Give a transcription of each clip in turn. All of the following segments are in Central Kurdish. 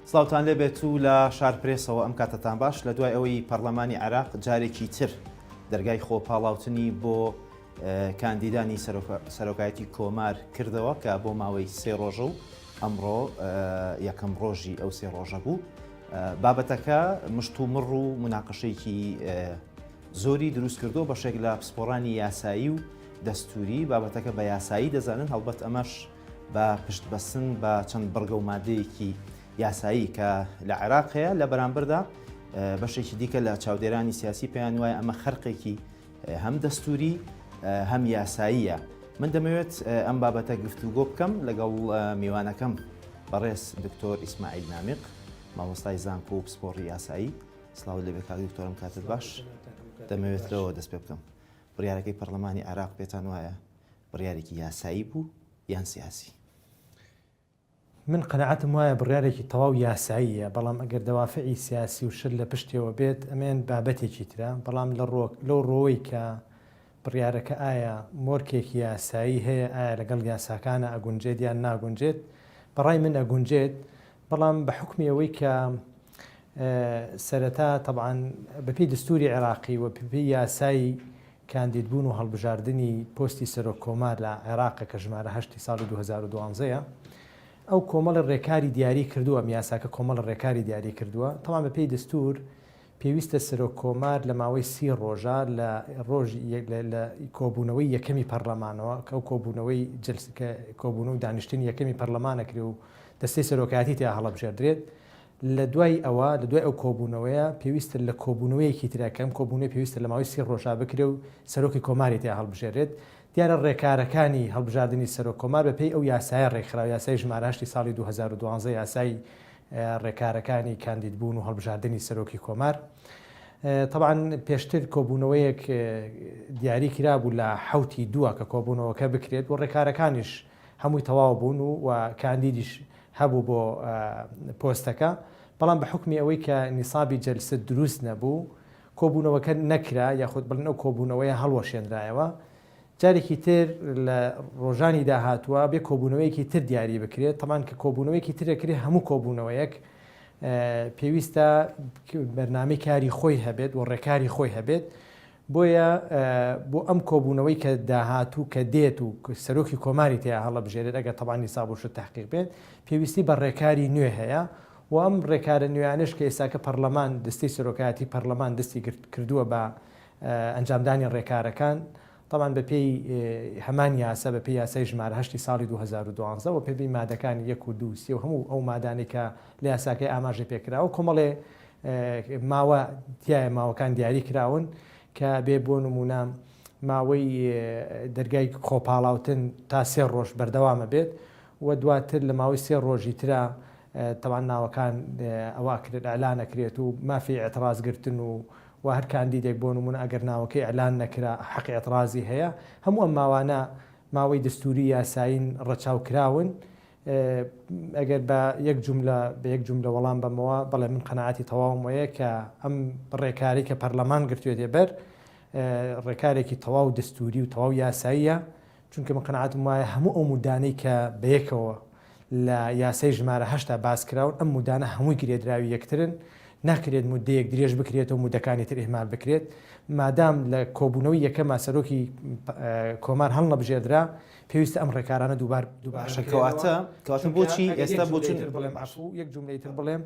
سڵاوتان لێبێت و لە شارپرێسەوە ئەم کاتتان باش لە دوای ئەوەی پەرلەمانی عێراق جارێکی تر دەرگای خۆپاڵاوتنی بۆ کاندیدانی سەرۆکایەتی کۆمار کردەوە کە بۆ ماوەی 3 ڕۆژە و ئەمڕۆ یەکەم ڕۆژی ئەو 3 ڕۆژە بوو. بابەتەکە مشت و مڕ و مناقەشەیەکی زۆری دروست کردو بەشێک لە پسپۆڕانی یاسایی و دەستوری. بابەتەکە بە یاسایی دەزانن، هەڵبەت ئەمەش بە پشتبەسن بە چەند بەرگە و مادەیەکی یاسایی کە لە عێراقەیە لە بەرامبەردا بەشێکی دیکە لە چاودێرانی سیاسی پێیان وایە ئەمە خەرقێکی هەم دەستوری هەم یاساییە. من دەمەوێت ئەم بابەتە گفتوگۆ بکەم لەگەڵ میوانەکەم بەڕێز دکتۆر ئیسماعیل نامیق، مامۆستای زانکۆ و پسپۆڕی یاسایی. سڵاو لەبێت کاک دکتۆرم، کاتت باش. دەمەوێت لەوە دەست پێ بکەم، بڕیارەکەی پەرلەمانی عێراق پێتان وایە بڕیارێکی یاسایی بوو یان سیاسی؟ من قەنەعەتم وایە بڕیارێکی تەواو یاساییە، بەڵام ئەگەر دەوافعی سیاسی و شت لە پشتیەوە بێت ئەمێن بابەتێکی ترە. بەڵام لەو ڕۆی کە بڕیارەکە ئایا مۆرکێکی یاسایی هەیە، ئایا لەگەڵ یاساکانە ئەگونجێت یان ناگونجێت، بەڕای من ئەگونجێت. بەڵام بە حکمی ئەوەی کە سەرەتا طبعاً بەپێی دستوری عێراقی و بەپێی یاسایی کاندیدبوون و هەڵبژاردننی پۆستی سەرۆک کۆمار لە عێراقە کە ژمارە 8 ساڵی 2012ە، ئەو کۆمەڵە ڕێکاری دیاری کردووە، یاساکە کۆمەڵە ڕێکاری دیاری کردووە. تەمان بەپێی دستور پێویستە سەرۆک کۆمار لە ماوەی 30 ڕۆژە لە لە کۆبوونەوەی یەکەمی پەرلەمانەوە، کە ئەو کۆبوونەوەی کۆبوونەوەی دانیشتنی یەکەمی پەرلەمانەکرێ و دەستەی سەرۆکایەتی تیا هەڵەبژێردرێت. لە دوای ئەوە، لە دوای ئەو کۆبوونەوەیە پێویستە لە کۆبوونەوەیەکی ترەکەم کۆبوونەوەی پێویستە لە ماوەی 30 ڕۆژە بکرێ و سەرۆکی کۆماری تیا هەڵبژێرێت. دیارە ڕێکارەکانی هەڵبژاردننی سەرۆک کۆمار بەپێی ئەو یاسایە ڕێکخراوە، یاسای ژمارە 8 ساڵی 2012 یاسای ڕێکارەکانی کاندیدبوون و هەڵبژاردننی سەرۆکی کۆمار. طبعاً پێشتر کۆبوونەوەیەک دیاری کرابوو لە 7 دووە کە کۆبوونەوەکە بکرێت و ڕێکارەکانیش هەمووی تەواو بوون و کاندیدیش هەبوو بۆ پۆستەکە. بەڵام بە حکمی ئەوەی کە نیسابی جەلسە دروست نەبوو، کۆبوونەوەکە نەکرا، یاخود بڵێن ئەو کۆبوونەوەیە هەڵوەشێنرایەوە. جارێکی تر لە ڕۆژانی داهاتووە بێ کۆبوونەوەیەکی تر دیاری بکرێت. تەمان کە کۆبوونەوەیەکی ترەکرێ هەموو کۆبوونەوەیەک پێویستە بەرنامەی کاری خۆی هەبێت و ڕێکاری خۆی هەبێت. بۆیە بۆ ئەم کۆبوونەوەی کە داهاتوو کە دێت و سەرۆکی کۆماری تیا هەڵەبژێرێت، ئەگەر تەبانی نیساب و شت تحقیق بێت، پێویستی بە ڕێکاری نوێ هەیە و ئەم ڕێکارە نوێیانش کە ئێستاکە پەرلەمان دەستی سەرۆکایەتی پەرلەمان دەستی کردووە بە ئەنجامدانی ڕێکارەکان. طبعاً بەپێی هەمان یاسا، بەپێی یاسای ژمارە 8 ساڵی 2012 و پێی مادەکانی 1 و 2 و هەموو ئەو مادانی کە لە یاساکەی ئاماژەی پێکراوە، کۆمەڵێ ماوە تایە ماوەکان دیاری کراون کە بێ بۆ نمونە ماوەی دەرگای خۆپاڵاوتن تا 3 ڕۆژ بەردەوامە بێت و دواتر لە ماوەی 3 ڕۆژی ترە تەوان ناوەکان ئەوە ئەعلانەکرێت و مافی ئێترازگرتن و هەر کاندیدێک بۆ نمونە ئەگەر ناوەکەی ئەعلان نەکرا حەقی ئێترازی هەیە. هەموو ئەم ماوانە ماوەی دەستوری یاساین ڕەچاوکراون. ئەگەر بە یەک جوملە وەڵام بەمەوە بەڵێ من قەنەعەتی تەواوم وەیە کە ئەم ڕێکاری کە پەرلەمان گرتوێتێ بەر ڕێکارێکی تەواو دەستوری و تەواو یاساییە، چونکە من قەنەعەتم وایە هەموو ئەو مودانەی کە بەیەکەوە لە یاسای ژمارە 8 باسکراون، ئەم مودانە هەمووی گرێدراوی یەکترن، ناکرێت مودەیەک درێژ بکرێت و مودەکانی تر ئێمال بکرێت. مادام لە کۆبوونەوەی یەکەمە سەرۆکی کۆمار هەڵ نەبژێردرا، پێویستە ئەم ڕێکارانە دووبارەکەواتە بۆچی ئێستا بۆچون بڵێم یەک جملەی تر بڵێم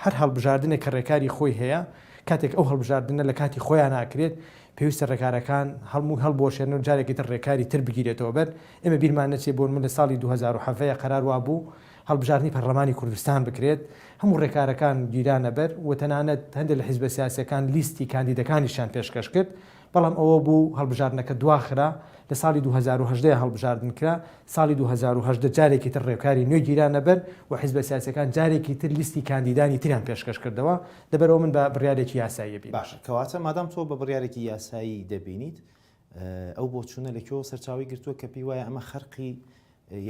هەر هەڵبژاردنێک کە ڕێکاری خۆی هەیە، کاتێک ئەو هەڵبژاردنە لە کاتی خۆیان ناکرێت، پێویستە ڕێکارەکان هەڵبۆشێنن و جارێکی تر ڕێکاری تر بگیرێتەوە بەر. ئێمە بیرمان نەچێت بۆ من لە ساڵی 2007 قەرار وابوو هەڵبژاردننی پەرلەمانی کوردستان بکرێت، هەموو ڕێکارەکان گیرانە بەر و تەنانەت هەندێک لە حیزبە سیاسیەکان لیستی کاندیدەکانیشان پێشکەش کرد. بەڵام ئەوە بوو هەڵبژاردنەکە دواخرا، لە ساڵی 2010 هەڵبژاردن کرا، ساڵی 2010 جارێکی تر ڕێکاری نوێ گیرانە بەر و حیزبە سیاسیەکان جارێکی تر لیستی کاندیدانی تریان پێشکەش کردەوە. دەبەرەوە من بە بڕیارێکی یاسایی بین. باشە، کەواتە مادام تۆ بە بڕیارێکی یاسایی دەبینیت، ئەو بۆچوونە لەکوێوە سەرچاوی گرتووە کە پێی وایە ئەمە خەرقی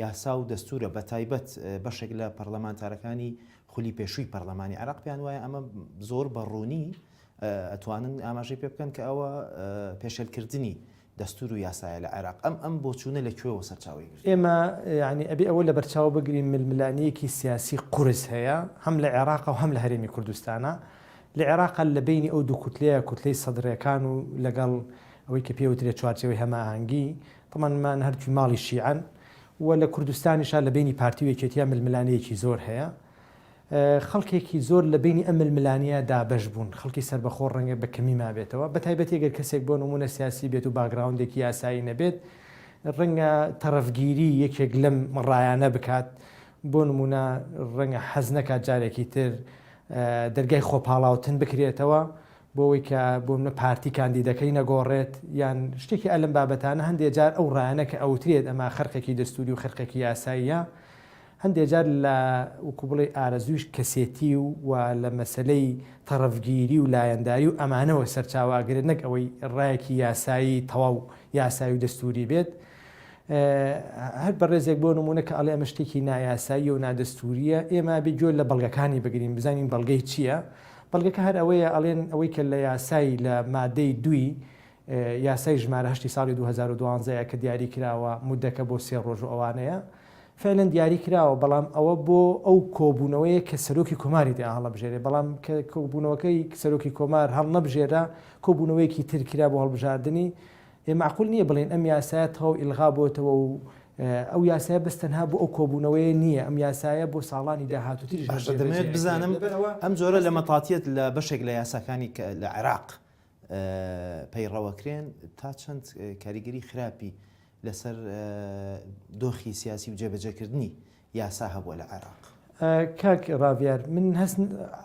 یاسا و دەستورە، بە تایبەت بەشێک لە پەرلەمانتارەکانی خولی پێشووی پەرلەمانی عێراق پێیان وایە ئەمە زۆر بەڕوونی ئەتوانن ئاماژەی پێ بکەن کە ئەوە پێشێلکردنی دەستور و یاسایە لە عێراق ئەم بۆچوونە لەکوێوە سەرچاوی گرت؟ ئێمە ینی ئەبێ ئەوە لە بەرچاو بگرین ململانەیەکی سیاسی قورس هەیە هەم لە عێراق و هەم لە هەرێمی کوردستانە. لە عێراق لە بینی ئەو دوو کوتلەیە کوتلەی سەدرەکان و لەگەڵ ئەوەی کە پێوترێت چوارچەوەی هەماهەنگی تەمانمان هەرکی ماڵی شیعەن و لە کوردستانیشا لە بینی پارتی و یەکێتیان ململانەیەکی زۆر هەیە. خەڵکێکی زۆر لە بینی ئەم ململانەیە دابەش بوون، خەڵکی سربەخۆ ڕەنگە بە کەمی مابێتەوە، بەتایبەت ئەگەر کەسێک بۆ نمونە سیاسی بێت و باگراوندێکی یاسایی نەبێت ڕەنگە تەرەفگیری یەکێک لەم ڕایانە بکات، بۆ نمونە ڕەنگە حەز نەکات جارێکی تر دەرگای خۆپاڵاوتن بکرێتەوە بۆ ئەوەی کە بۆ منە پارتی کاندیدەکەی نەگۆڕێت یان شتێکی ئەلم بابەتانە هەندێک جار ئەو ڕایانە کە ئەوترێت ئەمە خەرقێکی دەستوری و خەرقێکی یاساییە هەندێک جار لە وەکو بڵێ ئارەزویش کەسێتی و لە مەسلەی تەرەفگیری و لایەنداری و ئەمانەوە سەرچاواگرێت نەک ئەوەی ڕایەکی یاسایی تەواو یاسایی و دەستوری بێت. هەر بەڕێزێک بۆ نمونە کە ئەڵێ ئەمە شتێکی نایاسایی و نادەستوریە ئێمە بێگوێ لە بەڵگەکانی بگرین بزانین بەڵگەی چییە. بەڵگەکە هەر ئەوەیە ئەڵێن ئەوەی کە لە یاسایی لە مادەی دوی یاسای ژمارە 8 ساڵی 2012 کە دیاری کراوە مودەکە بۆ 3 ڕۆژ و ئەوانەیە فعلا دیاری کراوە، بەڵام ئەوە بۆ ئەو کۆبوونەوەیە کە سەرۆکی کۆماری تێ هەڵەبژێرێ، بەڵام کە کۆبوونەوەکەی سەرۆکی کۆمار هەڵ نەبژێرا کۆبوونەوەیەکی ترکرا بۆ هەڵبژاردننی. معقول نییە بڵێن ئەم یاسایە تەواو ئیلغا بۆتەوە و ئەو یاسایە بەستەنها بۆ ئەو کۆبوونەوەیە نییە، ئەم یاسایە بۆ ساڵانی داهاتووتریش دەمەوێت بزانم ئەم جۆرە لە مەتاتیەت لە بەشێک لە یاساکانی لە عێراق پەیڕەوەکرێن تا چەند کاریگەری خراپی لەسەر دۆخی سیاسی و جێبەجێکردنی یاسا هەبووە لە عێراق. کاک ڕاویار من هەست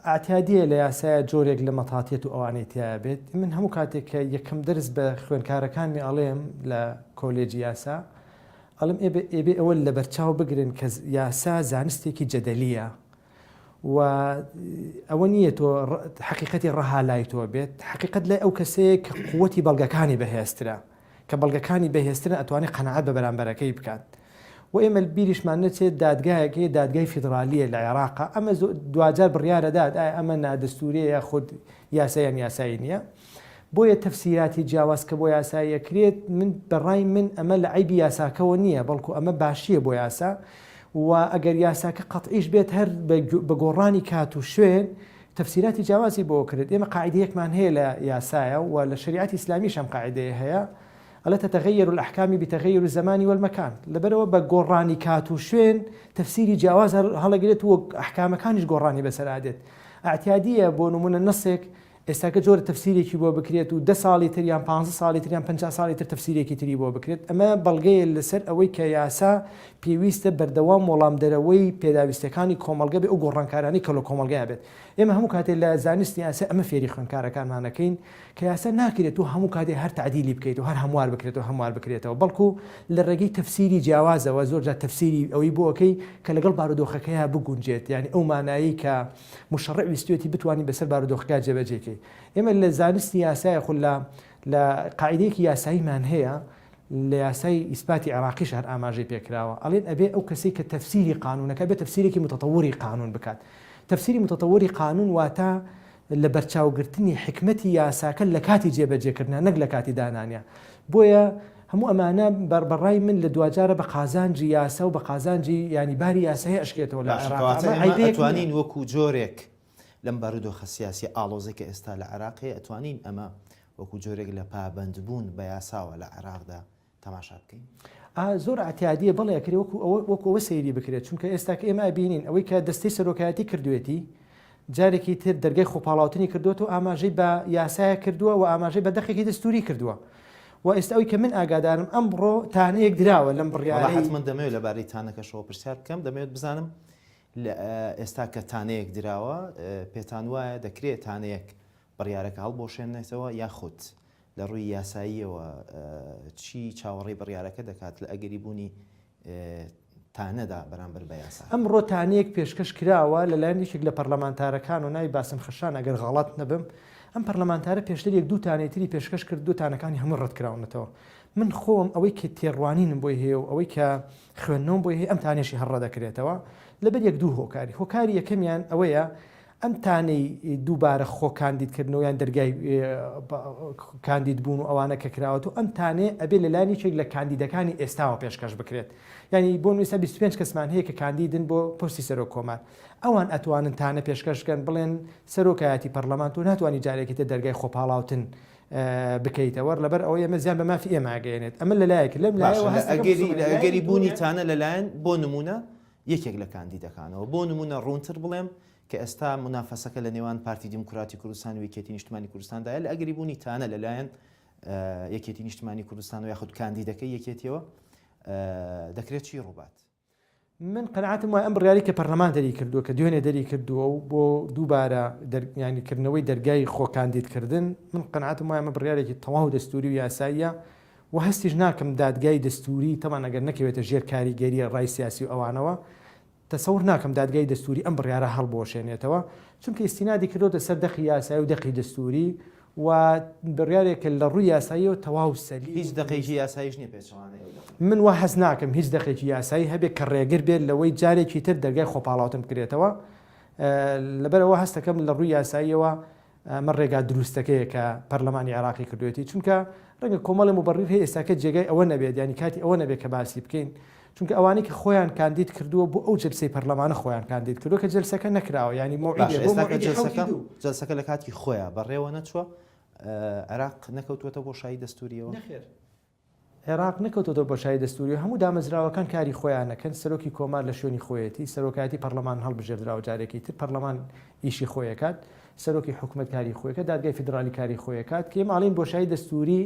ئاعتیادیە لە یاسایە جۆرێک لە مەتاتیەت و ئەوانەی تیا بێت. من هەموو کاتێک کە یەکەم دەرس بە خوێنکارەکانمی ئەڵێم لە کۆلێجی یاسا ئەڵم ئێبێ ئەوە لە بەرچاو بگرن کە یاسا زانستێکی جەدەلیە و ئەوە نییە تۆ حقیقەتی ڕەها لای تۆ بێت، حقیقەت لای ئەو کەسەیە کە قووەتی بەڵگەکانی بەهێزترە کە بەڵگەکانی بەهێزترن ئەتوانێت قەنەعەت بە بەرامبەرەکەی بکات. و ئێمە بیریشمان نەچێت دادگایەکەی دادگای فیدرالیە لە عێراقا ئەمە دوجار بڕیارە داد ئەمە نادەستوریە خود یاسایان یاسایی نییە، بۆیە تەفسیراتی جیاواز کە بۆ یاساییەکرێت من بەڕای من ئەمە لە عیبی یاساکەوە نییە، بەڵکو ئەمە باشییە بۆ یاسا و ئەگەر یاساکە قەتعیش بێت هەر بە گۆڕانی کات و شوێن تەفسیراتی جیاوازی بۆ کرێت. ئێمە قاعدەیەکمان هەیە لە یاسایە و لە شریعەتی ئیسلامیش ئەم قاعدەیە هەیە ئەلە تتغير الأحكام بتغير الزمان والمكان، لبروا بقراني كاتو شوين تفسيري جواز هەڵەگرێت و ئەحکامەکانیش گۆڕانی بەسەرادێت. اعتیادیە بۆ نمونە نەسێک ئێستاکە جۆرە تەفسیرێکی بۆ بکرێت و 10 ساڵی تریان 15 ساڵی تریان 50 ساڵی تر تەفسیرێکی تری بۆ بکرێت. ئەمە بەڵگەیە لەسەر ئەوەی کە یاسا پێویستە بەردەوام وەڵامدەرەوەی پێداویستەکانی کۆمەڵگە بێ ئەو گۆڕانکارانی کە لە کۆمەڵگەیە بێت. ئێمە هەموو کاتێک لە زانستی یاسا ئەمە فێری خوێندکارەکانمانەکەین کە یاسا ناکرێت و هەموو کاتێک هەر تعدیلی بکەیت و هەر هەموار بکرێت و هەموار بکرێتەوە، بەڵکو لە ڕێگەی تەفسیری جیاوازەوە زۆرجار تەفسیری ئەوەی بۆەکەی کە لەگەڵ بارودۆخەکەیە بگونجێت، یعنی ئەو مانایی کە مشەڕع ویستوێتی بتوانانی بەسەر بارودۆخەکە جێبەجێکەی. ئێمە لە زانستی یاسای خۆ لە قاعدەیەکی یاساییمان هەیە لە یاسای ئیسپاتی عێراقیش هەر ئاماژەی پێکراوە، ئەڵێن ئەبێ ئەو کەسێک کە تەفسیری قانونەکە بێت تەفسیرێکی متەتەوری قانون بکات. تەفسیری متەتەوری قانون واتە لە بەرچاوگرتنی حکمەتی یاساکە لە کاتی جێبەجێکردن نەک لە کاتی دانانیە. بۆیە هەموو ئەمانە بەڕای من لە دوجارە بە قازانجی یاسا و بە قازانجی ینی باری یاسای ئەشکێتەوە لە عێراق. ئەتوانین وەکو جۆرێک لەم بارودۆخە سیاسی ئاڵۆزێک کە ئێستا لە عێراقی ئەتوانین ئەمە وەکو جۆرێک لە پابەندبوون بە یاساوە لە عێراقدا تەماشا بکەین. زۆر ئاعتیادیە بەڵێ کردێ وەکو ئەوە سەیری بکرێت، چونکە ئێستا کە ئێمە بینین ئەوەی کە دەستەی سەرۆکایەتی کردوێتی جارێکی تر دەرگای خۆپاڵاوتنی کردووە و ئاماژەی بە یاسایە کردووە و ئاماژەی بە دەقێکی دەستوری کردووە و ئێستا ئەوی کە من ئاگادارم ئەمڕۆ تانەیەک دراوە لەم بڕیارەی. من دەمەوێت لەبارەی تانەکەشەوە پرسیار بکەم، دەمەوێت بزانم ئێستا کە تانەیەک دراوە پێتان وایە دەکرێت تانەیەک بڕیارەکە هەڵبۆشێنێتەوە یاخود لە ڕووی یاساییەوە چی چاوەڕێی بڕیارەکە دەکات لە ئەگەری بوونی تانەدا بەرامبەر بە یاسا؟ ئەمڕۆ تانەیەک پێشکەش کراوە لەلایەن یەکێک لە پەرلەمانتارەکان و ناوی باسم خەشان ئەگەر غەڵەت نەبم ئەم پەرلەمانتارە پێشتر 1-2 تانەیەتری پێشکەش کرد، 2 تانەکانی هەموو ڕەتکراونەتەوە. من خۆم ئەوەی کە تێڕوانینم بۆی هەیە و ئەوەی کە خوێندنەوەم بۆی هەیە ئەم تانێشی هەڕە دەکرێتەوە لەبەر 1-2 هۆکاری. هۆکاری یەکەمیان ئەوەیە ئەم تانەی دووبارە خۆ کاندیدکردنەوەیان دەرگای کاندید بوون و ئەوانە کە کراوەت و ئەم تانێ ئەبێ لە لایەنێک لە کاندیدەکانی ئێستاوە پێشکەش بکرێت. ینی بۆ نووسە 25 کەسمان هەیە کە کاندیدن بۆ پۆستی سەرۆک کۆمار، ئەوان ئەتوانن تانە پێشکەشکەن بڵێن سەرۆکایەتی پەرلەمان تۆ ناتوانانی جارێکی تر دەرگای خۆپاڵاوتن بکەیتەوە لەبەر ئەوە ئێمە زیان بە مافی ئێمە ئاگەێنێت. ئەمە لەلایەک لەم ئەگەری بوونی تانە لەلایەن بۆ نمونە یەکێک لە کاندیدەکانەوە بۆ نمونە ڕوونتر بڵێم کە ئێستا منافەسەکە لە نێوان پارتی دیموکراتی کوردستان و یەکێتی نیشتمانی کوردستاندایە لە ئەگەری بوونی تانە لەلایەن یەکێتی نیشتمانی کوردستان و یاخود کاندیدەکەی یەکێتیەوە دەکرێت چی ڕووبات؟ من قەنەعەتم وایە ئەم بڕیاری کە پەرلەمان دەری کردووە کە دوێنێ دەری کردووە و بۆ دووبارە ینیکردنەوەی دەرگای خۆ کاندیدکردن، من قەنەعەتم وایە ئەمە بڕیارێکی تەواو دەستوری و یاساییە و هەستیش ناکەم دادگای دەستوری تەمان ئەگەر نەکەوێتە ژێر کاریگەری ڕای سیاسی و ئەوانەوە تەسەور ناکەم دادگای دەستوری ئەم بڕیارە هەڵبۆشێنێتەوە، چونکە ئیسینادی کردوتە سەر دەقی یاسایی و دەقی دەستوری و بڕیارێکە لە ڕووی یاساییەوە تەواو سەلی هیچ دقیقی یاساییش نیە پێچوانێ. من وا حەز ناکەم هیچ دەقێکی یاسایی هەبێت کە ڕێگر بێت لەوەی جارێکی تر دەرگای خۆپاڵاوتن بکرێتەوە. لەبەرەوە هەستەکەم لە ڕووی یاساییەوە مە ڕێگا دروستەکەیە کە پەرلەمانی عێراقی کردوێتی، چونکە ڕەنگە کۆمەڵی مبەڕیر هەیە ئێستاکە جێگای ئەوە نەبێت، ینی کاتی ئەوە نەبێت کە باسی بکەین، چونکە ئەوانەی کە خۆیان کاندید کردووە بۆ ئەو جلسەی پەرلەمانە خۆیان کاندید کردووە کە جلسەکە نەکراوە، ینی جلسەکە لە کاتی خۆیان بەڕێوە نەچووە عێراق نەکەوتوەتە بۆ شایی دەستوریەوە. عێراق نەکەوتەوە بۆ شایی دەستوری، هەموو دامەزراوەکان کاری خۆیان نەکەن، سەرۆکی کۆمار لە شوێنی خۆیەتی، سەرۆکایەتی پەرلەمان هەڵبژێردراوە جارێکی تر، پەرلەمان ئیشی خۆیەکات، سەرۆکی حکوومەت کاری خۆیەکە، دادگای فیدرالی کاری خۆیەکات، کە ماڵین بۆ شایی دەستوری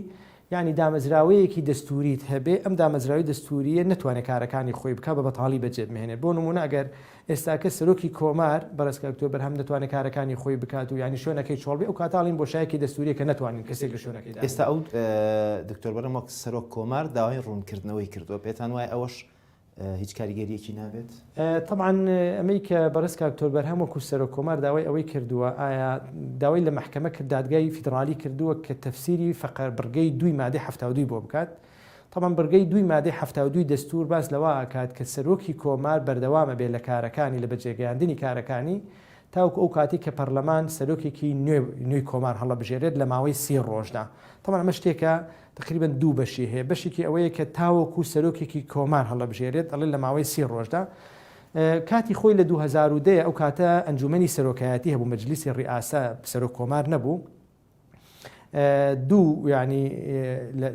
ینی دامەزراوەیەکی دەستوریت هەبێ، ئەم دامەزراوی دەستوریە نتوانێت کارەکانی خۆی بکە بە بەتاڵی بەجێ بهێنێت. بۆ نمونە ئەگەر ئێستاکە سەرۆکی کۆمار بەڕێزکە ئۆکتۆبەر هەم دەتوانێت کارەکانی خۆی بکات و ینی شوێنەکەی چۆڵبێ ئەو کاتاڵین بۆ شایەکی دەستوریە کە نتوانین کەسێک لە شوێنەکەی. ئێستا ئەو دکتۆر بەرەم وەک سەرۆک کۆمار داوای ڕوونکردنەوەی کردووە، پێتان وایە ئەوەش هیچ کاریگەریەکی نابێت؟ طبعاً ئەمەی کە بەڕێزکە ئۆکتۆبەر هەم وەکو سەرۆک کۆمار داوای ئەوەی کردووە، ئایا داوای لە محکەمە کرد دادگای فیدرالی کردووە کە تەفسیری فەقەر بڕگەی 2 مادەی 72 بۆ بکات. طبعاً بڕگەی 2 مادەی 72 دەستور باس لەوە ئاکات کە سەرۆکی کۆمار بەردەوامە بێت لە کارەکانی لە بەجێگەیاندنی کارەکانی تاوکو ئەو کاتی کە پەرلەمان سەرۆکێکی نوێی کۆمار هەڵەبژێرێت لە ماوەی 30 ڕۆژدا. طبعاً ئەمە شتێکە تقریباً 2 بەشی هەیە، بەشێکی ئەوەیە کە تاوەکو سەرۆکێکی کۆمار هەڵەبژێرێت ئەڵێ لە ماوەی 30 ڕۆژدا. کاتی خۆی لە 2010 ئەو کاتە ئەنجومەنی سەرۆکایەتی هەبوو، مەجلیسی ڕئاسە سەرۆک کۆمار نەبوو، دوو ینی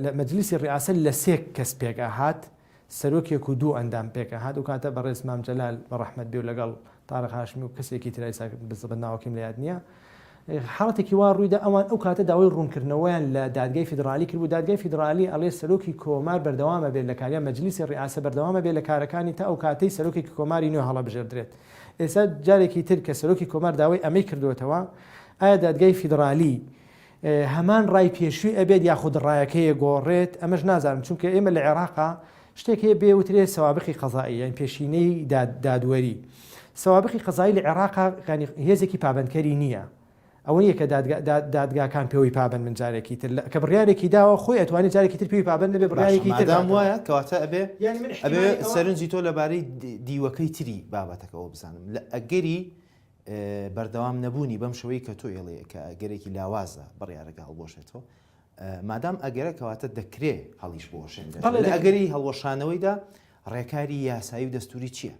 لە مەجلیسی ڕئاسە لە 3 کەس پێکهات، سەرۆکێک و 2 ئەندام پێکهات، و کاتە بەڕێز مام جەلال بەڕەحمەت بێ و لەگەڵ تارق هاشمی و کەسێکی ترای بە ناوەکەم لە یاد نییە، حاڵەتێکی وا ڕوویدا ئەوان ئەو کاتە داوای ڕوونکردنەوەیان لە دادگای فیدرالی کرد و دادگای فیدرالی ئەڵێ سەرۆکی کۆمار بەردەوامە بێت لە کاریان، مەجلیسی ڕئاسە بەردەوامە بێت لە کارەکانی تا ئەو کاتەی سەرۆکێکی کۆماری نوێ هەڵەبژێردرێت. ئێستا جارێکی تر کە سەرۆکی کۆمار داوای ئەمەی کردوێتەوە، ئایا دادگای فیدرالی هەمان ڕای پێشووی ئەبێت یاخود ڕایەکەیە گۆڕێت؟ ئەمەش نازانم، چونکە ئێمە لە عێراقا شتێک هەیە بێوترێت سەوابقی قەزایی، یان پێشینەی دادوەری. سەوابقی قەزایی لە عێراقا هێزێکی پابندکەری نییە، ئەوە نیە کە دادگاکان پێوەی پابند من جارێکی تر کە بڕیارێکی داوە خۆی ئەتوانێت جارێکی تر پێوی پابند نەبێ، بڕیارێکی تر وایە کەواتە ئەبێ سەرنجی تۆ لەبارەی دیوەکەی تری بابەتەکەەوە بزانم لە ئەگەری بەردەوام نەبوونی بەم شەوەی کە تۆ ئێڵێ کە ئەگەرێکی لاوازە بڕیارەکە هەڵبۆشێتەوە، مادام ئەگەرە کەواتە دەکرێ هەڵیش بۆشێنێت. لە ئەگەری هەڵوەشانەوەیدا ڕێکاری یاسایی و دەستوری چییە؟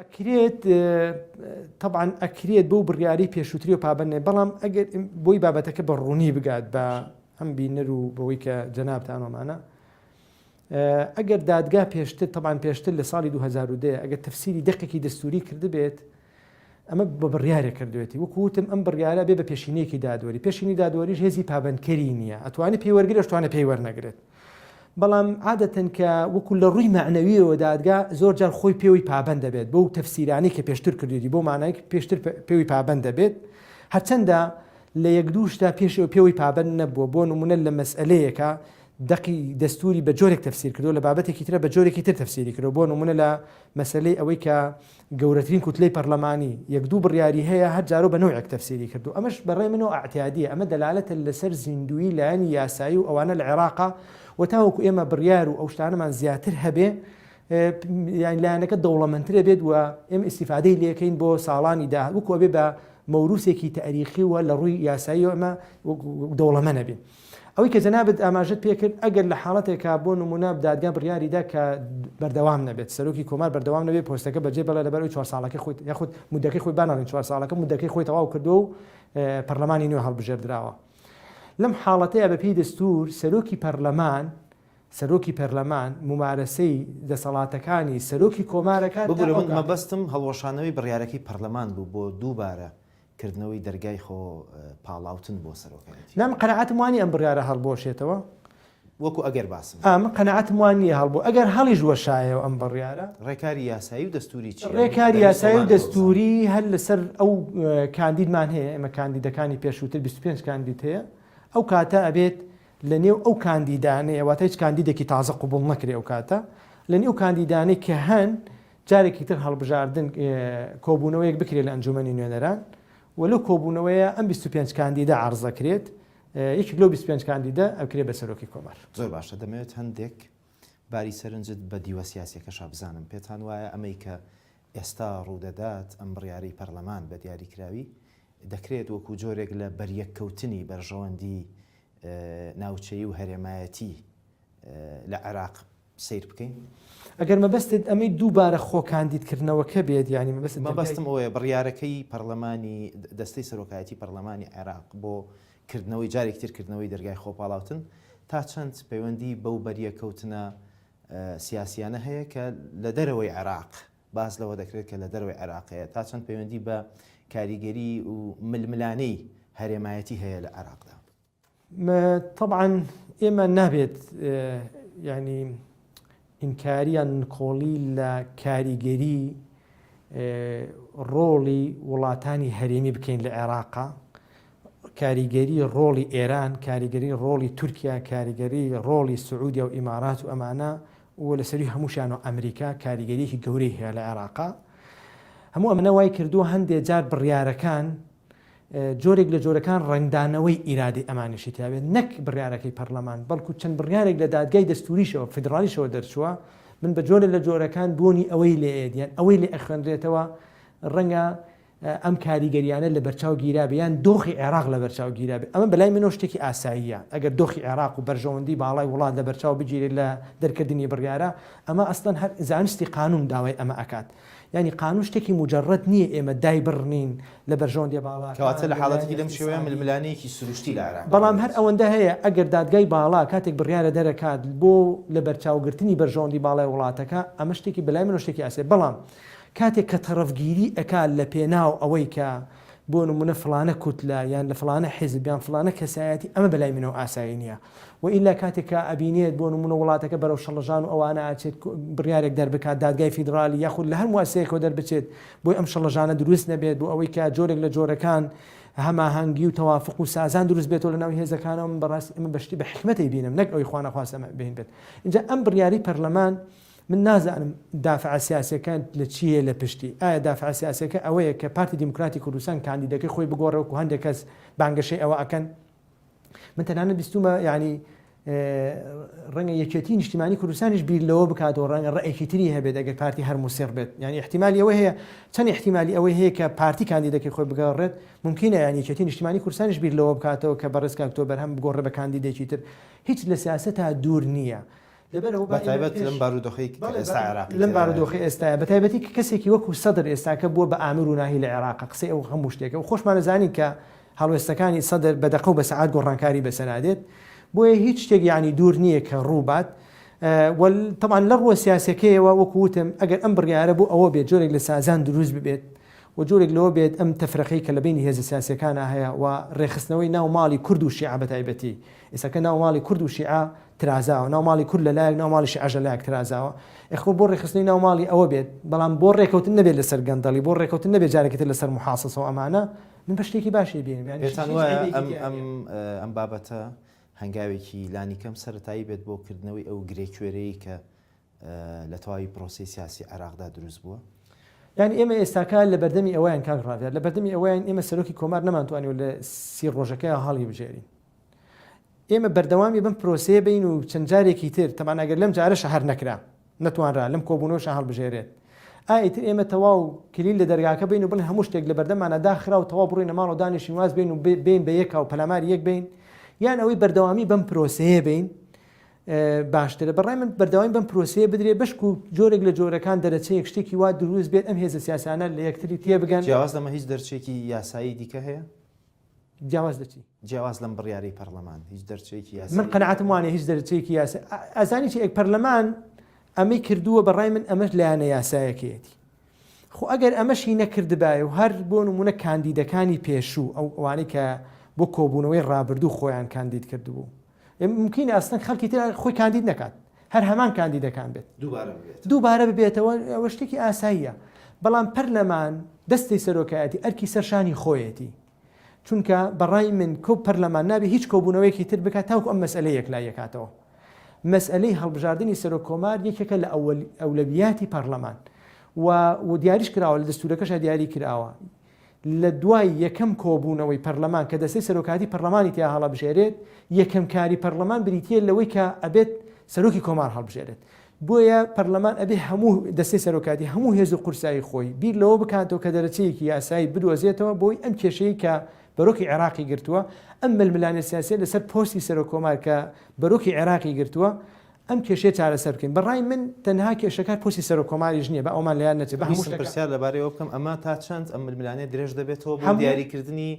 ئەکرێت طبعاً ئەکرێت بۆ بڕیاری پێشووتری و پابندێ، بەڵام ئەگەر بۆی بابەتەکە بە ڕوونی بگات بە ئەم بینەر و بەوەی کە جەنابتانۆمانە، ئەگەر دادگا پێشتر طبعاً پێشتر لە ساڵی 2010 ئەگەر تەفسیری دقێکی دەستوری کردبێت، ئەمە بە بڕیارێک کردوێتی، وەکوتم ئەم بڕیارە بێ بە پێشینەیەکی دادوەری، پێشینی دادوەریش هێزی پابندکەری نییە، ئەتوانێت پێی وەرگرێت توانێت پێی وەرنەگرێت. بەڵام عادەتەن کە وەکو لە ڕووی معنەویەوە دادگا زۆر جار خۆی پێوەی پابند دەبێت بۆ تەفسیرانی کە پێشتر کردوێتی، بۆ مانای پێشتر پێوەی پابند دەبێت، هەرچەندە لە یەک دووشتا پێوەی پابند نەبووە. بۆ نمونە لە مەسئلەیەکە دقی دەستوری بە جۆرێک تەفسیر کردو، لە بابەتێکی ترە بە جۆرێکی تر تەفسیری کردو. بۆ نمونە لە مەسئلەی ئەوەی کە گەورەترین کوتلەی پەرلەمانی یەک دوو بڕیاری هەیە هەر جارۆ بە نوعێک تەفسیری کردو. ئەمەش بەڕێ منەوە ئاعتیادیە، ئەمە دەلالەتە لەسەر زیندوی لایەنی یاسایی و ئەوانە لە عێراقا، و تاوەکو ئێمە بڕیار و ئەو شتانەمان زیاتر هەبێ یان لایەنەکە دەوڵەمەندترە بێت و ئێمە ئیسیفادەی لێکەین بۆ ساڵانی داهات وەکو بێ بە مەوروسێکی تاریخی و لە ڕووی یاسایی ئەمە دەوڵەمە نەبین. ئەوەی کە جەنابەت ئاماژەت پێکرد ئەگەر لە حاڵەتێکا بۆ نمونە دادگا بڕیاریدا کە بەردەوام نەبێت سەرۆکی کۆمار بەردەوام نەبێت پۆستەکە بەجێ بەڵێ لەبەر 4 ساڵەکە خۆیت یاخود مودەکەی خۆی باناڵین 4 ساڵەکە مودەکەی خۆی تەواو کردو و پەرلەمانی نوێ هەڵبژێردراوە. لەم حاڵەتەیە بەپێی دەستور سەرۆکی پەرلەمان ممارەسەی دەسەڵاتەکانی سەرۆکی کۆمارەکە مەبەستم هەڵوەشانەوەی بڕیارەکەی پەرلەمان بوو بۆ دووبارە کردنەوەی دەرگای خۆ پاڵاوتن بۆ سەرۆکایەتی. نام قەنەعەتم وانی ئەم بڕیارە هەڵبۆشێتەوە وەکو ئەگەر باسم قەنەعەتم وان نییە هەڵبوو ئەگەر هەڵیش وەشایەوە ئەم بڕیارە ڕێکاری یاسایی و دەستوری چی ڕێکاری یاسایی و دەستوری هەر لەسەر ئەو کاندیدمان هەیە ئەمە کاندیدەکانی پێشووتر 25 کاندید هەیە ئەو کاتە ئەبێت لە نێو ئەو کاندیدانەیە واتە هیچ کاندیدێکی تازە قوبوڵ نەکرێ ئەو کاتە لە نێو کاندیدانەی کە هەن جارێکی تر هەڵبژاردن کۆبوونەوەیەک بکرێت لە ئەنجومەنی نوێنەران وەلو کۆبوونەوەیە ئەم 25 کاندیدا عرضەکرێت یەکی لەو 25 کاندیدا ئەکرێ بە سەرۆکی کۆمار. زۆر باشە دەمەوێت هەندێک باری سەرنجت بە دیوە سیاسیەکەشا بزانم پێتان وایە ئەمەی کە ئێستا ڕوودەدات ئەم بڕیارەی پەرلەمان بە دیاریکراوی دەکرێت وەکو جۆرێک لە بەریەککەوتنی بەرژەوەندی ناوچەیی و هەرێمایەتی لە عێراق سیر بکەین. ئەگەر مەبەستت ئەمەی دووبارە خۆ کاندیدکردنەوەکە بێت ینی مەبەستم ئەوەیە بڕیارەکەی پەرلەمانی دەستەی سەرۆکایەتی پەرلەمانی عێراق بۆ کردنەوەی جارێکترکردنەوەی دەرگای خۆپاڵاوتن تا چەند پەیوەندی بەو بەریەکەوتنە سیاسیانە هەیە کە لە دەرەوەی عێراق باز لەوە دەکرێت کە لە دەرەوەی عێراقەیە تا چەند پەیوەندی بە کاریگەری و ململانەی هەرێمایەتی هەیە لە عێراقدا. طبعا ئێمە نابێت ینی ئینکاریان نکۆڵی لە کاریگەری ڕۆڵی وڵاتانی هەرێمی بکەین لە عێراقا کاریگەری ڕۆڵی ئێران کاریگەری ڕۆڵی تورکیا کاریگەری ڕۆڵی سعودیا و ئیمارات و ئەمانە و لەسەری هەمووشیان و ئەمریکا کاریگەریەکی گەورەی هەیە لە عێراقا هەموو ئەمە وای کردووە هەندێک جار بڕیارەکان جۆرێک لە جۆرەکان ڕنگدانەوەی ئیرادی ئەمانشی تابێت نەک بڕیارەکەی پەرلەمان بەڵکو چەند بڕیارێک لە دادگای دەستوریشەوە فدرالیشەوە دەرچووە من بە جۆرە لە جۆرەکان بوونی ئەوەی لێ ئێدیان ئەوەی لێ ئەخوێنرێتەوە ڕەنگە ئەم کاریگەریانە لە بەرچاو گیرابێ یان دۆخی عێراق لە بەرچاو گیرابێ ئەمە بەلای منەوە شتێکی ئاساییە ئەگەر دۆخی عێراق و بەرژەوەندی باڵای وڵات لە بەرچاو بگیرێت لە دەرکردنی بڕیارە ئەمە ئەستەن هەر زانستی قانون داوای ئەمە ئەکات ینی قانون شتێکی مجرد نییە ئێمە دای بڕنین لە بەرژەوەندی باڵا کەواتە لە حاڵەتی لەم شێوەیە ململانەیەکی سروشتی لە عێراق بەڵام هەر ئەوەندە هەیە ئەگەر دادگای باڵا کاتێک بڕیارە دەرەکات بۆ لە بەرچاوگرتنی بەرژەوەندی باڵای وڵاتەکە ئەمە شتێکی بەلای منەوە شتێکی ئاسێ بەڵام کاتێک کە تەڕەفگیری ئەکات لە پێناو ئەوەی کە بۆ نمونە فلانە کوتلە یان لە فلانە حیزب یان فلانە کەسایەتی ئەمە بەلای منەوە ئاسایی نییە و ئیلا کاتێک کە ئەبینێت بۆ نمونە وڵاتەکە بەرەو شەڵەژان و ئەوانە ئاچێت بڕیارێک دەربکات دادگای فیدرالی یاخود لە هەر مواسەیەکەوە دەربچێت بۆی ئەم شەڵەژانە دروست نەبێت بۆ ئەوەی کە جۆرێک لە جۆرەکان هەماهەنگی و تەوافق و سازان دروست بێتەوە لە ناوی هێزەکانەوە بەڕاستی ئەمە بەشتی بە حکمەتی بینم نەک ئەوی خوانە خواستە بین بێت اینجا ئەم بڕیاری پەرلەمان من نازانم دافع سیاسەکان لە چیە لە پشتی ئایا دافع سیاسەکە ئەوەیە کە پارتی دیموکراتی کوردستان کاندیدەکەی خۆی بگۆڕێەوە و هەندێک کەس بانگەشەی ئەوە ئەکەن من تەنانەت بیستومە ینی ڕەنگە یەکێتی نیشتیمانی کوردستانیش بیر لەوە بکاتەوە ڕەنگە ڕێیەکی تری هەبێت ئەگەر پارتی هەر موسێر بێت ینی احتیمالی ئەوە هەیە چەند احتیمالی ئەوەی هەیە کە پارتی کاندیدەکەی خۆی بگەڕێت ممکنە ینی یەکێتی نیشتیمانی کوردستانیش بیر لەوە بکاتەوە کە بەڕێز ئۆکتۆبەر هەم بگۆڕێ بە کاندیدێکی تر هیچ لە سیاسەتا دوور نییە بەتایبەت لەم بارودۆخی ئێستا عێراقی لەم بارودۆخی ئێستاە بەتایبەتی کە کەسێکی وەکو سەدر ئێستاکە بووە بە ئامر و ناهی لە عێراق قسەی ئەو هەموو شتێکە و خۆشمانە زانین کە هەڵوێستەکانی سەدر بە دەقە و بە سەعات گۆڕانکاری بەسەنادێت بۆیە هیچ شتێک ینی دوور نییە کە ڕووبات طبعا لە ڕووە سیاسەکەیەوە وەکووتم ئەگەر ئەم بڕیارە بوو ئەوە بێت جۆرێک لە سازان دروست ببێت و جۆرێک لەوە بێت ئەم تەفرەقەی کە لە بینی هێزە سیاسەکانە هەیە و ڕێخستنەوەی ناو ماڵی کورد و شیعە بەتایبەتی ئێستاکە ناو ماڵی کورد و شیعە ترازاوە ناو ماڵی کورد لەلایەک ناو ماڵی شیعە لەلایەک ترازاوە ئەخۆ بۆ ڕێخستنەوەی ناو ماڵی ئەوە بێت بەڵام بۆ ڕێکەوتن نەبێت لەسەر گەندەڵی بۆ ڕێکەوتن نەبێت جارێکتر لەسەر محاسسەوە ئەمانە من بە شتێکی باشی بینم ئەم بابەتە هەنگاوێکی لانی کەم سەرەتایی بێت بۆ کردنەوەی ئەو گرێکوێرەی کە لە تەواوی پرۆسی سیاسی عێراقدا دروست بووە یعنی ئێمە ئێستاکە لە بەردەمی ئەویان کاک ڕاوێت لە بەردەمی ئەویان ئێمە سەرۆکی کۆمار نەمانتوانیوە لە 30 ڕۆژەکەی هەڵی بژێرین ئێمە بەردەوامی بم پرۆسەیە بین و چەند جارێکی تر تەمان ئەگەر لەم جارەش هەر نەتوانرا لەم کۆبوونەوەش هەڵبژێرێت ئایتر ئێمە تەواو کلیل لە دەرگاکە بین و بڵێن هەموو شتێک لە بەردەمانە داخرا و تەواو بڕووینە ماڵ و دانیشتین واز بین و بین بە یەکا و پەلاماری یەک بین یان ئەوەی بەردەوامی بەم پرۆسەیە بین باشترە. بەڕای من بەردەوامی بەم پرۆسەیە بدرێ بەشک و جۆرێک لە جۆرەکان دەرەچەیەک شتێکی وا دروست بێت ئەم هێزە سیاسانە لە یەکتری تێبگەن. جیاواز لەمە هیچ دەرچێکی یاسایی دیکە هەیە؟ جیاواز دەچی جیاواز لەم بڕیارەی پەرلەمان هیچ دەرچێکی یاسایی من قەنەعەتم وانە هیچ دەرچەیەکی یاسا ئەزانی چی پەرلەمان ئەمەی کردووە بەڕای من ئەمەش لایەنە یاسایەکەیەتی. خۆ ئەگەر ئەمەشی نەکردبایە و هەر بۆ نمونە کاندیدەکانی پێشوو ئەو ئەوانەی کە بۆ کۆبوونەوەی ڕابردوو خۆیان کاندید کردبوو ممکنە ئەستن خەڵکی تر خۆی کاندید نکات هەر هەمان کاندیدەکان بێت دووبارە ببێتەوە ئەوە شتێکی ئاساییە. بەڵام پەرلەمان دەستی سەرۆکایەتی ئەرکی سەرشانی خۆیەتی چونکە بەڕای من کۆ پەرلەمان نابێت هیچ کۆبوونەوەیەکی تر بکات تاوکو ئەم مەسئلەی یەکلای یەکاتەوە. مەسئلەی هەڵبژاردننی سەرۆک کۆمار یەکێکە لە ئەولەویاتی پەرلەمان و دیاریش کراوە لە دەستورەکەشە دیاری کراوە لە دوای یەکەم کۆبوونەوەی پەرلەمان کە دەستەی سەرۆکاتی پەرلەمانی تیا هەڵبژێرێت یەکەم کاری پەرلەمان بریتە لەوەی کە ئەبێت سەرۆکی کۆمار هەڵبژێرێت. بۆیە پەرلەمان ئەبێ هەموو دەستەی سەرۆکاتی هەموو هێز و قورسایی خۆی بیر لەوە بکاتەوە کە دەرەچەیەکی یاسایی بدۆزێتەوە بۆی ئەم کێشەیە کە بەرۆکی عێراقی گرتووە ئەم ململانە سیاسی لەسەر پۆستی سەرۆک کۆمار کە بەرۆکی عێراقی گرتووە ئەم کێشەیە چارەسەر بکەین. بەڕای من تەنها کێشەکار پۆستی سەرۆک کۆماریش نییە بە ئەومان لایەن نەچێت بە هەموو پرسیار لەبارەیەوە بکەم ئەمە تا چەند ئەم ململانێ درێژ دەبێتەوە بۆ دیاریکردنی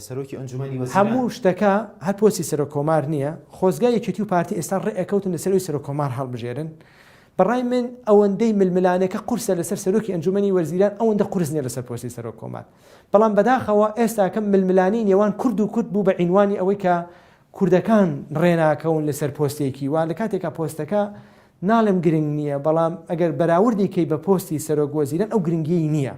سەرۆکی ئەنجومەنی وەزیران. هەموو شتەکە هەر پۆستی سەرۆک کۆمار نییە. خۆزگای یەکێتی و پارتی ئێستا ڕێئەکەوتن لە سەرۆکی سەرۆک کۆمار هەڵبژێرن. بەڕای من ئەوەندەی ململانەکە قورسە لەسەر سەرۆکی ئەنجومەنی وەزیران ئەوەندە قورس نییە لەسەر پۆستی سەرۆک کۆمار. بەڵام بەداخەوە ئێستاکەم ململانی نێوان کورد و کورد بوو بە عینوانی ئەوەی کە کوردەکان ڕێناکەون لەسەر پۆستێکی وان لە کاتێکا پۆستەکە ناڵم گرنگ نییە بەڵام ئەگەر بەراوردی کەی بە پۆستی سەرۆک وەزیران ئەو گرنگی نییە.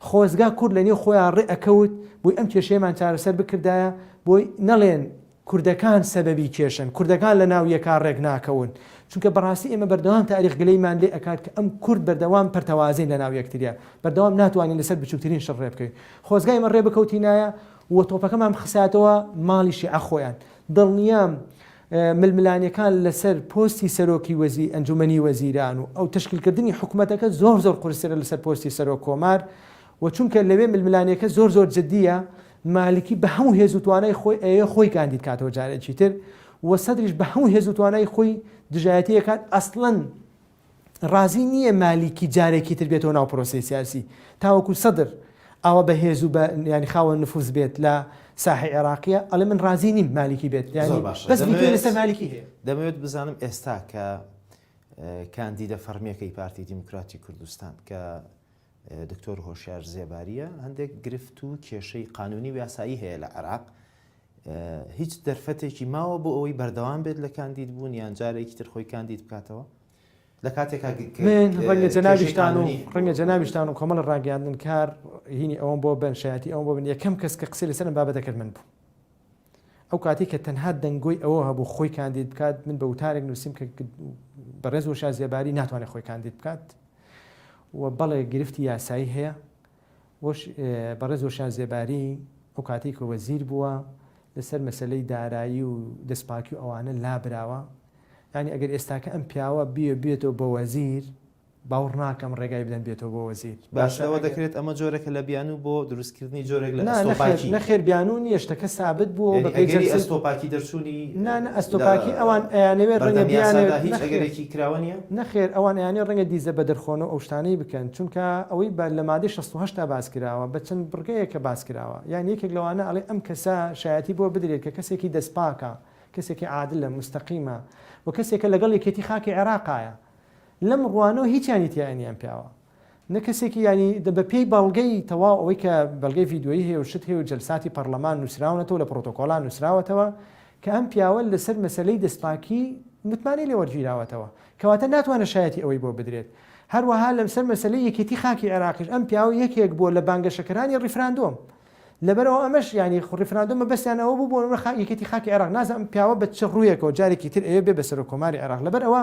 خۆزگا کورد لە نێو خۆیان ڕێئەکەوت بۆی ئەم کێشەیەمان چارەسەر بکردایە بۆی نەڵێن کوردەکان سەبەبی کێشن کوردەکان لە ناو یەکا ڕێک ناکەون چونکە بەڕاستی ئێمە بەردەوام تاریخ گلەیمان لێ ئەکات کە ئەم کورد بەردەوام پەرتەوازین لە ناو یەکتریە بەردەوام ناتوانین لەسەر بچووکترین شەڕ ڕێ بکەین. خۆزگای ئێمە ڕێ بکەوتینایە و تۆپەکەمان خساتەوە ماڵیشی ئەخۆیان دڵنیام ململانیەکان لەسەر پۆستی سەرۆکی ئەنجومەنی وەزیران و ئەو تشکیلکردنی حکوومەتەکە زۆر قورسرە لەسەر پۆستی سەرۆک کۆمار و چونکە لەوێ ململانیەکە زۆر جددیە مالکی بە هەموو هێزوتوانای خۆی کاندید کاتەوە جارێکی تر و سەدریش بە هەموو هێزوتوانای خۆی دژایەتیەکات ئەسڵەن ڕازی نییە مالیکی جارێکی تر بێتەوە ناو پرۆسی سیاسی تاوەکو سەدر ئەوە بە هێزوو بە ینی خاوەن نفوس بێت لە ساحی عێراقیە ئەڵێ من ڕازی نیم مالیکی بێت بەس لەسەر مالیکی هەیە. دەمەوێت بزانم ئێستا کە کاندیدە فەرمیەکەی پارتی دیموکراتی کوردستان کە دکتۆر هۆشیار زێباریە هەندێک گرفت و کێشەی قانونی و یاسایی هەیە لە عێراق هیچ دەرفەتێکی ماوە بۆ ئەوەی بەردەوام بێت لە کاندید بوون یان جارێکی تر خۆی کاندید بکاتەوە لە کاتێکا من ڕەنگە جەنابیشتان و کۆمەڵ ڕاگەاندن کار هینی ئەوەم بۆ بن شایەتی ئەوم بۆ بن یەکەم کەس کە قسەی لەسەر بابەتەکرد من بوو ئەو کاتی کە تەنها دەنگۆی ئەوە هەبوو خۆی کاندید بکات من بە وتارێک نووسیم کە بەڕێز هۆشیار زێباری ناتوانێت خۆی کاندید بکات و بەڵێ گرفتی یاسایی هەیە بەڕێز هۆشیار زێباری ئەو کاتی کە وەزیر بووە لەسەر مەسلەی دارایی و دەستپاکی و ئەوانە لابراوە ینی ئەگەر ئێستاکە ئەم پیاوە بێتەوە بە وەزیر باوەڕ ناکەم ڕێگای بدەن بێتەوە بۆ وەزیر باشەوە دەکرێت ئەمە جۆرەکە لە بیان و بۆ دروستکردنی جۆرێک لە ئەستۆپاکی نەخێر بیانون نیشتەکە سابت بووە بەگەری ئەستۆپاکی دەرچوونی ئەستۆپاکی ئەوان ئەیانەوێت ڕەنگە هیچ ئەگەرێکی کراوە نیە نەخێر ئەوان ئەیانێ ڕەنگە دیزە بە دەرخۆنە ئەو شتانەی بکەن چونکە ئەوەی لە مادەی 68 تا باس کراوە بە چەند بڕگەیەکە باس کراوە یان یەکێک لەوانە ئەڵێ ئەم کەسە شایەتی بۆ بدرێت کە کەسێکی دەستپاکە کەسێکی عادلە مستەقیمە و کەسێکە لەگەڵ یەکێتی خاکی عێراقایە لەم ڕوانەوە هیچیانی تیانیان پیاوە نە کەسێکی ینی بە پێی بەڵگەی تەواو ئەوەی کە بەڵگەی ڤیددیۆیی هەیە و شت هەیە و جەلساتی پەرلەمان نووسراونەتەوە لە پرۆتۆکۆلان نووسراوەتەوە کە ئەم پیاوە لەسەر مەسلەی دەستپاکی متمانی لێوەرگیراوەتەوە کەواتە ناتوانە شایەتی ئەوەی بۆ بدرێت هەروەها لەسەر مەسلەی یەکێتی خاکی عێراقیش ئەم پیاوە یەکێک بۆ لە بانگەشەکەرانی ڕیفراندۆم لەبەرەوە ئەمەش ینی ڕیفراندۆمە بەسییان ئەوە بوو بۆ یەکێتی خاکی عێراق نازە ئەم پیاوە بە چ ڕوویەکەوە جارێکی تر ئەوێ بێ بە سەرۆک کۆماری عێراق لەبەرەوە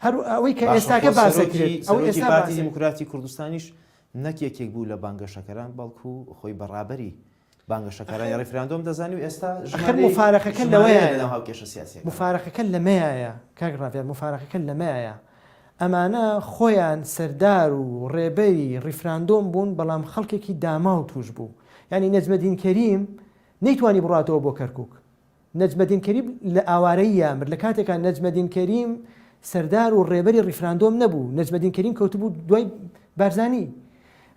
هەر ئەوەی کە ئێستاکە باسەکرێت ئەو ئێستا پارتی دیموکراتی کوردستانیش نەک یەکێک بوو لە بانگەشەکەران بەڵکو خۆی بەڕابەری بانگەشەکەرانی ڕیفراندۆم دەزانی و ئێستا مفارەقەکە لەمەیە کاک ڕافێت مفارەقەکە لەمەیە ئەمانە خۆیان سەردار و ڕێبەری ڕیفراندۆم بوون بەڵام خەڵکێکی داما و توش بوو. ینی نەجمەدین کەریم نەیتوانی بڕاتەوە بۆ کەرکووک. نەجمەدین کەریم لە ئاوارەی یامر لە کاتێکان نەجمەدین کەریم سەردار و ڕێبەری ڕیفراندۆم نەبوو. نەجمەدین کەریم کەوتبوو دوای بارزانی.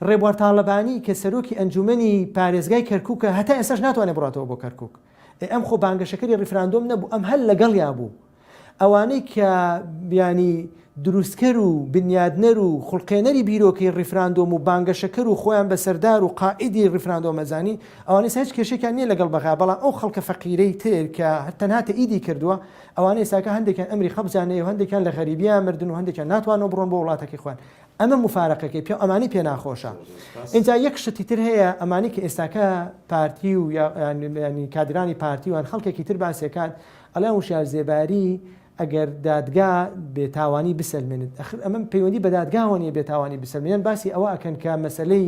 ڕێبوار تاڵەبانی کە سەرۆکی ئەنجومەنی پارێزگای کەرکووکە هەتا ئێستاش ناتوانێت بڕاتەوە بۆ کەرکووک. ئەم خۆ بانگەشەکەری ڕیفراندۆم نەبوو، ئەم هەل لەگەڵیا بوو. ئەوانەی کە بیانی دروستکەر و بنیادنەر و خوڵقێنەری بیرۆکەی ڕیفراندۆم و بانگەشەکەر و خۆیان بە سەردار و قائیدی ڕیفراندۆمەزانی ئەوانەی هیچ کێشێکیان نییە لەگەڵ بەغا، بەڵام ئەو خەڵکە فەقیرەی تر کە تەنها تەئیدی کردووە ئەوانەی ساکە هەندێکیان ئەمری خەبزانەیە و هەندێکیان لە غەریبیان مردن و هەندێکیان ناتوانەوە بڕۆن بۆ وڵاتەکەی خوان. ئەمە مفارەقەکەی پێ ئەمانی پێ ناخۆشە. اینجا یەک شتی تر هەیە ئەمانی کە ئێستاکە پارتی و ینی کادرانی پارتی وان خەڵکێکی تر باسیەکان ئەڵیان وشار زێباری ئەگەر دادگا بێتاوانی بسەلمێنێت. ئەمە پەیوەندی بە دادگاوە نیە بێتاوانی بسەلمێنن، باسی ئەوە ئەکەن کە مەسلەی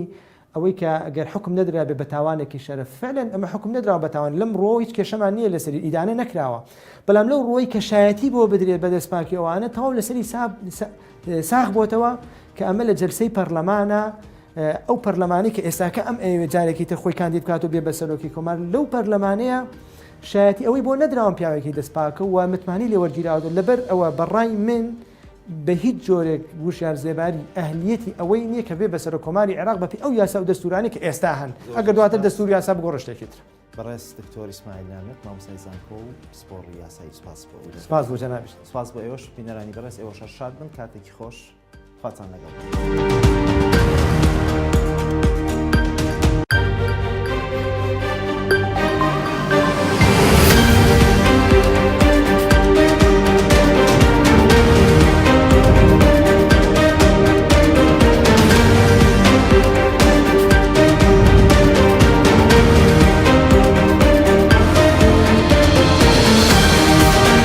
ئەوەی کە ئەگەر حکم نەدرا بێ بەتاوانێکی شەرف فعلەن ئەمە حکم نەدراوە بەتاوان لەم ڕۆ هیچ کێشەمان نییە لەسەری ئیدانە نەکراوە، بەڵام لەو ڕۆی کە شایەتی بۆ بدرێت بە دەستپاکی ئەوانە تەواو لەسەری ساغ بۆتەوە کە ئەمە لە جەلسەی پەرلەمانە ئەو پەرلەمانی کە ئێستاکە ئەم ئەوێ جارێکی تر خۆی کاندید بکات و بێ بە سەرۆکی کۆمار لەو پەرلەمانەیە شایەتی ئەوەی بۆ نەدراوم پیاوێکی دەستپاکە و متمانی لێ وەرگیراوە لەبەر ئەوە بەڕای من بە هیچ جۆرێک وشار زێباری ئەهلیەتی ئەوەی نییە کە بێ بەسەر کۆماری عێراق بەپی ئەو یاسا و دەستورانی کە ئێستا هەن ئەگەر دواتر دەستور یاسا بگۆڕ شتێکی تر. بەڕێز دکتۆر ئیسماعیل نامێت مامۆستای زانکۆ و سپۆڕی یاسایی سپاس بۆ جەنابی. سپاس بۆ ئێوەش بینەرانی بەڕێز ئێوەش شاد بن کاتێکی خۆش خواتان لەگەڵ.